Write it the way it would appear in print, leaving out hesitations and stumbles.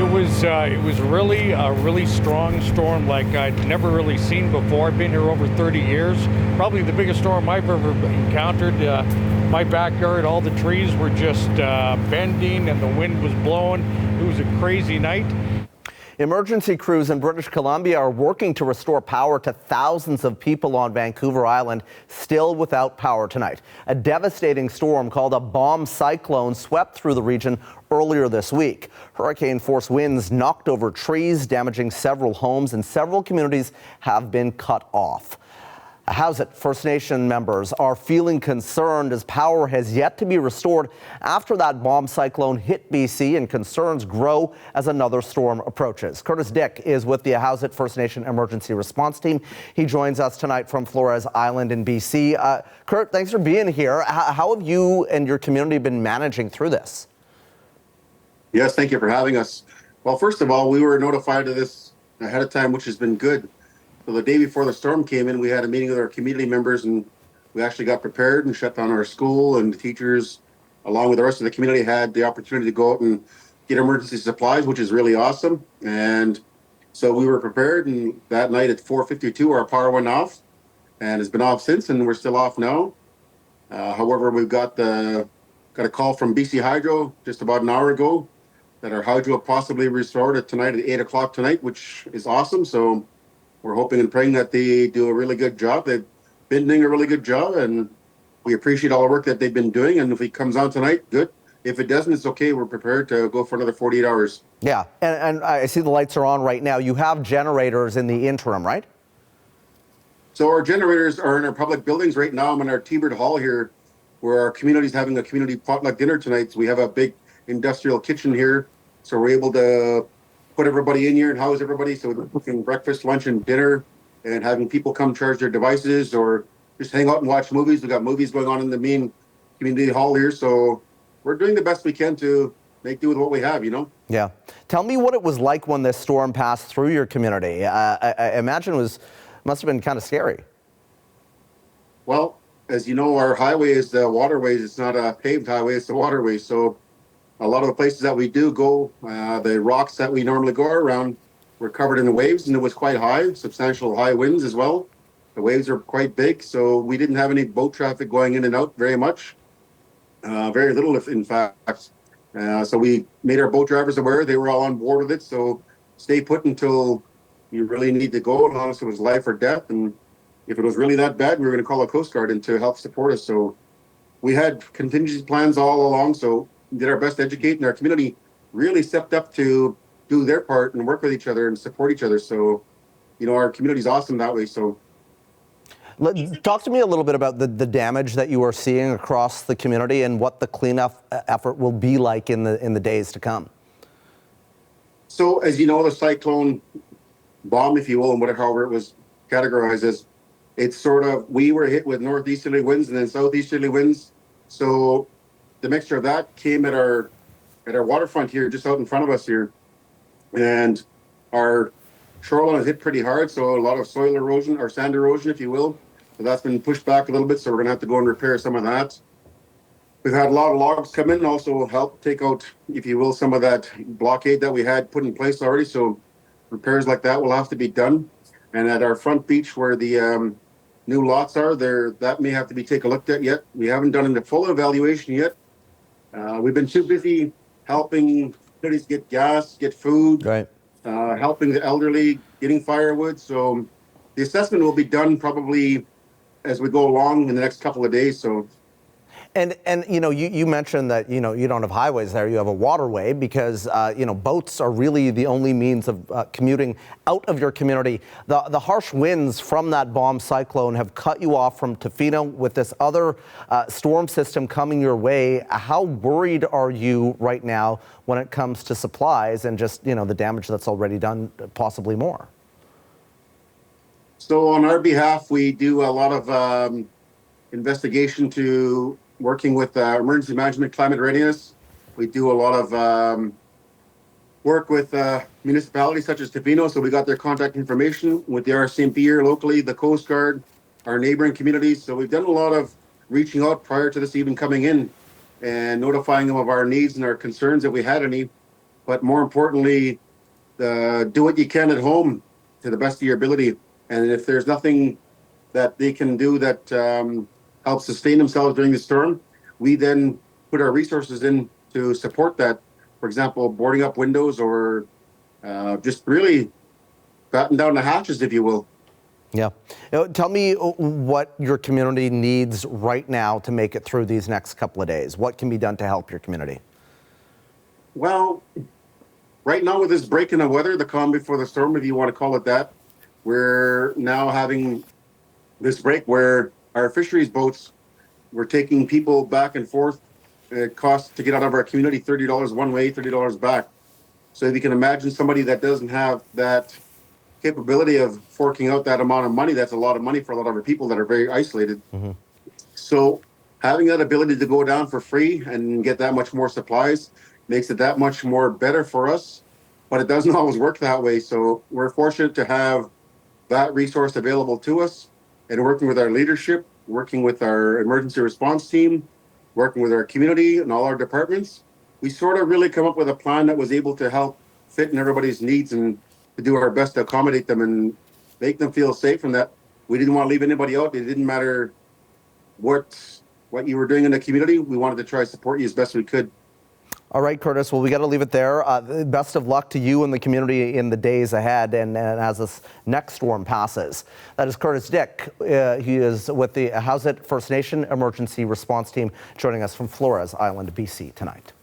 It was really a really strong storm like I'd never really seen before. I've been here over 30 years. Probably the biggest storm I've ever encountered. My backyard, all the trees were just bending and the wind was blowing. It was a crazy night. Emergency crews in British Columbia are working to restore power to thousands of people on Vancouver Island still without power tonight. A devastating storm called a bomb cyclone swept through the region earlier this week. Hurricane-force winds knocked over trees, damaging several homes, and several communities have been cut off. Ahousaht First Nation members are feeling concerned as power has yet to be restored after that bomb cyclone hit BC, and concerns grow as another storm approaches. Curtis Dick is with the Ahousaht First Nation Emergency Response Team. He joins us tonight from Flores Island in BC. Kurt, thanks for being here. How have you and your community been managing through this? Yes, thank you for having us. Well, first of all, we were notified of this ahead of time, which has been good. So the day before the storm came in, we had a meeting with our community members, and we actually got prepared and shut down our school, and the teachers, along with the rest of the community, had the opportunity to go out and get emergency supplies, which is really awesome. And so we were prepared, and that night at 4:52, our power went off, and it's been off since, and we're still off now. However, we've got a call from BC Hydro just about an hour ago that our hydro possibly restored it tonight at 8 o'clock tonight, which is awesome. So we're hoping and praying that they do a really good job. They've been doing a really good job, and we appreciate all the work that they've been doing. And if it comes on tonight, good. If it doesn't, it's okay. We're prepared to go for another 48 hours. Yeah, and I see the lights are on right now. You have generators in the interim, right? So our generators are in our public buildings right now. I'm in our T-Bird Hall here, where our community's having a community potluck dinner tonight. So we have a big industrial kitchen here. So we're able to put everybody in here and house everybody. So we're cooking breakfast, lunch, and dinner, and having people come charge their devices or just hang out and watch movies. We got movies going on in the main community hall here. So we're doing the best we can to make do with what we have, you know? Yeah. Tell me what it was like when this storm passed through your community. I imagine must have been kind of scary. Well, as you know, our highway is the waterways. It's not a paved highway, it's the waterway. So a lot of the places that we do go, the rocks that we normally go around were covered in the waves, and it was quite high, substantial high winds as well. The waves are quite big, so we didn't have any boat traffic going in and out very much. Very little, if in fact. So we made our boat drivers aware. They were all on board with it, so stay put until you really need to go, unless it was life or death. And if it was really that bad, we were going to call a Coast Guard in to help support us. So we had contingency plans all along, so we did our best to educate, and our community really stepped up to do their part and work with each other and support each other. So, you know, our community's awesome that way. So talk to me a little bit about the damage that you are seeing across the community and what the cleanup effort will be like in the days to come. So as you know, the cyclone bomb, if you will, and however it was categorized as, it's sort of, we were hit with northeasterly winds and then southeasterly winds. So the mixture of that came at our waterfront here, just out in front of us here. And our shoreline is hit pretty hard, so a lot of soil erosion, or sand erosion, if you will. So that's been pushed back a little bit, so we're going to have to go and repair some of that. We've had a lot of logs come in, also help take out, if you will, some of that blockade that we had put in place already. So repairs like that will have to be done. And at our front beach where the new lots are there, that may have to be taken a look at yet. We haven't done a full evaluation yet. We've been too busy helping cities get gas, get food, right. Helping the elderly, getting firewood. So the assessment will be done probably as we go along in the next couple of days. So. And you know, you mentioned that, you know, you don't have highways there, you have a waterway because, you know, boats are really the only means of commuting out of your community. The harsh winds from that bomb cyclone have cut you off from Tofino with this other storm system coming your way. How worried are you right now when it comes to supplies and just, you know, the damage that's already done, possibly more? So on our behalf, we do a lot of investigation to working with emergency management, climate readiness. We do a lot of work with municipalities such as Tofino. So we got their contact information with the RCMP here locally, the Coast Guard, our neighboring communities. So we've done a lot of reaching out prior to this even coming in and notifying them of our needs and our concerns if we had any. but more importantly, do what you can at home to the best of your ability. And if there's nothing that they can do that helps sustain themselves during the storm, we then put our resources in to support that. For example, boarding up windows or just really batten down the hatches, if you will. Yeah. Tell me what your community needs right now to make it through these next couple of days. What can be done to help your community? Well, right now with this break in the weather, the calm before the storm, if you want to call it that, we're now having this break where our fisheries boats, we're taking people back and forth. It costs to get out of our community $30 one way, $30 back. So if you can imagine somebody that doesn't have that capability of forking out that amount of money, that's a lot of money for a lot of our people that are very isolated. Mm-hmm. So having that ability to go down for free and get that much more supplies makes it that much more better for us, but it doesn't always work that way. So we're fortunate to have that resource available to us, and working with our leadership, working with our emergency response team, working with our community and all our departments, we sort of really come up with a plan that was able to help fit in everybody's needs and to do our best to accommodate them and make them feel safe, and that we didn't want to leave anybody out. It didn't matter what you were doing in the community. We wanted to try to support you as best we could. All right, Curtis. Well, we got to leave it there. Best of luck to you and the community in the days ahead and as this next storm passes. That is Curtis Dick. He is with the Ahousaht First Nation Emergency Response Team, joining us from Flores Island, BC tonight.